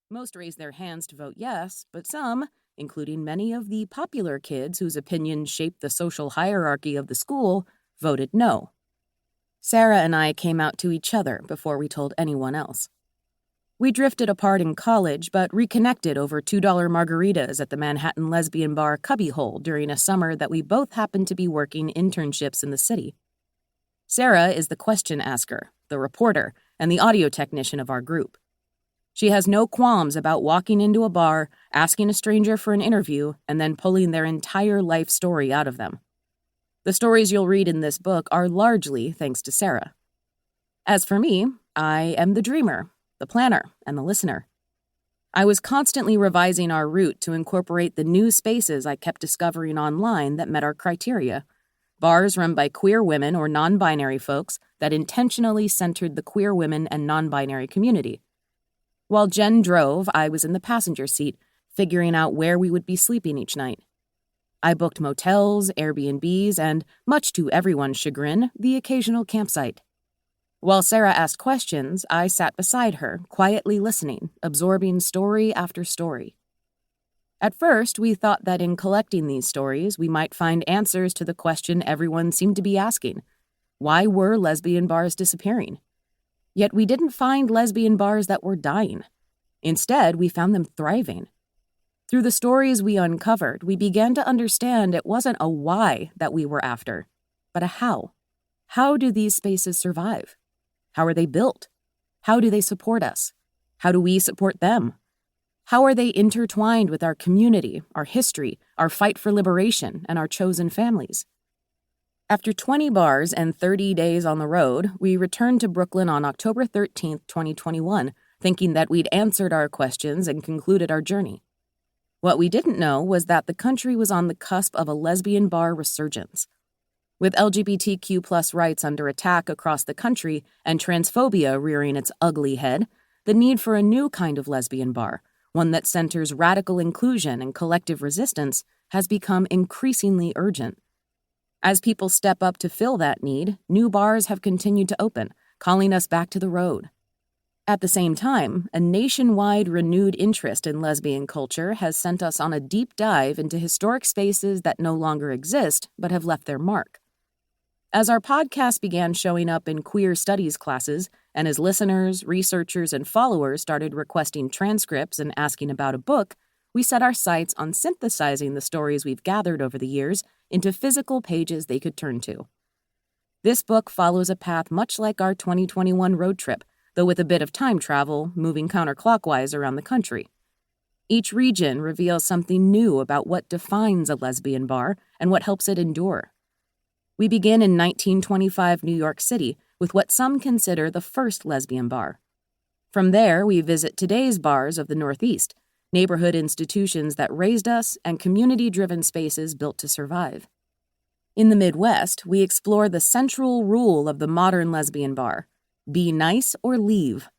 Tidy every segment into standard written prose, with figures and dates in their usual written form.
Most raised their hands to vote yes, but some, including many of the popular kids whose opinions shaped the social hierarchy of the school, voted no. Sarah and I came out to each other before we told anyone else. We drifted apart in college, but reconnected over $2 margaritas at the Manhattan lesbian bar Cubbyhole during a summer that we both happened to be working internships in the city. Sarah is the question asker, the reporter, and the audio technician of our group. She has no qualms about walking into a bar, asking a stranger for an interview, and then pulling their entire life story out of them. The stories you'll read in this book are largely thanks to Sarah. As for me, I am the dreamer, the planner, and the listener. I was constantly revising our route to incorporate the new spaces I kept discovering online that met our criteria. Bars run by queer women or non-binary folks that intentionally centered the queer women and non-binary community. While Jen drove, I was in the passenger seat, figuring out where we would be sleeping each night. I booked motels, Airbnbs, and, much to everyone's chagrin, the occasional campsite. While Sarah asked questions, I sat beside her, quietly listening, absorbing story after story. At first, we thought that in collecting these stories, we might find answers to the question everyone seemed to be asking. Why were lesbian bars disappearing? Yet we didn't find lesbian bars that were dying. Instead, we found them thriving. Through the stories we uncovered, we began to understand it wasn't a why that we were after, but a how. How do these spaces survive? How are they built? How do they support us? How do we support them? How are they intertwined with our community, our history, our fight for liberation, and our chosen families? After 20 bars and 30 days on the road, we returned to Brooklyn on October 13th, 2021, thinking that we'd answered our questions and concluded our journey. What we didn't know was that the country was on the cusp of a lesbian bar resurgence. With LGBTQ+ rights under attack across the country and transphobia rearing its ugly head, the need for a new kind of lesbian bar, one that centers radical inclusion and collective resistance, has become increasingly urgent. As people step up to fill that need, new bars have continued to open, calling us back to the road. At the same time, a nationwide renewed interest in lesbian culture has sent us on a deep dive into historic spaces that no longer exist but have left their mark. As our podcast began showing up in queer studies classes, and as listeners, researchers, and followers started requesting transcripts and asking about a book, we set our sights on synthesizing the stories we've gathered over the years into physical pages they could turn to. This book follows a path much like our 2021 road trip, though with a bit of time travel, moving counterclockwise around the country. Each region reveals something new about what defines a lesbian bar and what helps it endure. We begin in 1925 New York City with what some consider the first lesbian bar. From there, we visit today's bars of the Northeast, neighborhood institutions that raised us and community-driven spaces built to survive. In the Midwest, we explore the central rule of the modern lesbian bar: be nice or leave.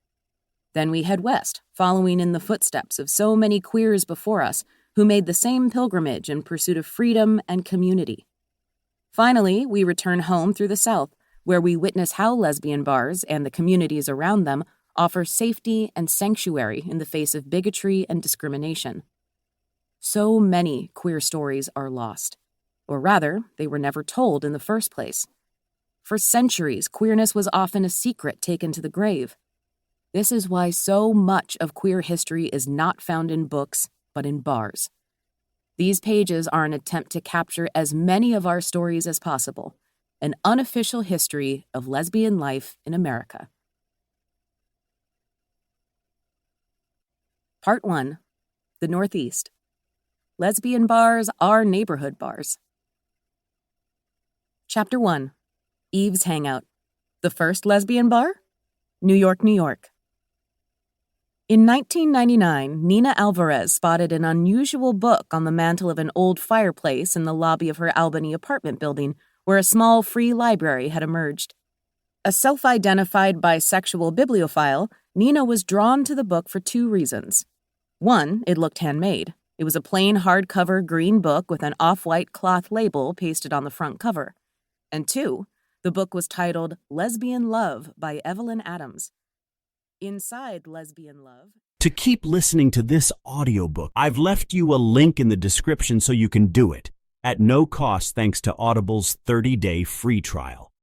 Then we head west, following in the footsteps of so many queers before us who made the same pilgrimage in pursuit of freedom and community. Finally, we return home through the South, where we witness how lesbian bars and the communities around them offer safety and sanctuary in the face of bigotry and discrimination. So many queer stories are lost, or rather, they were never told in the first place. For centuries, queerness was often a secret taken to the grave. This is why so much of queer history is not found in books, but in bars. These pages are an attempt to capture as many of our stories as possible, an unofficial history of lesbian life in America. Part 1. The Northeast. Lesbian bars are neighborhood bars. Chapter 1. Eve's Hangout. The first lesbian bar? New York, New York. In 1999, Nina Alvarez spotted an unusual book on the mantel of an old fireplace in the lobby of her Albany apartment building, where a small free library had emerged. A self-identified bisexual bibliophile, Nina was drawn to the book for two reasons. One, it looked handmade. It was a plain hardcover green book with an off-white cloth label pasted on the front cover. And two, the book was titled Lesbian Love by Evelyn Adams. Inside Lesbian Love, To keep listening to this audiobook, I've left you a link in the description so you can do it, at no cost thanks to Audible's 30-day free trial.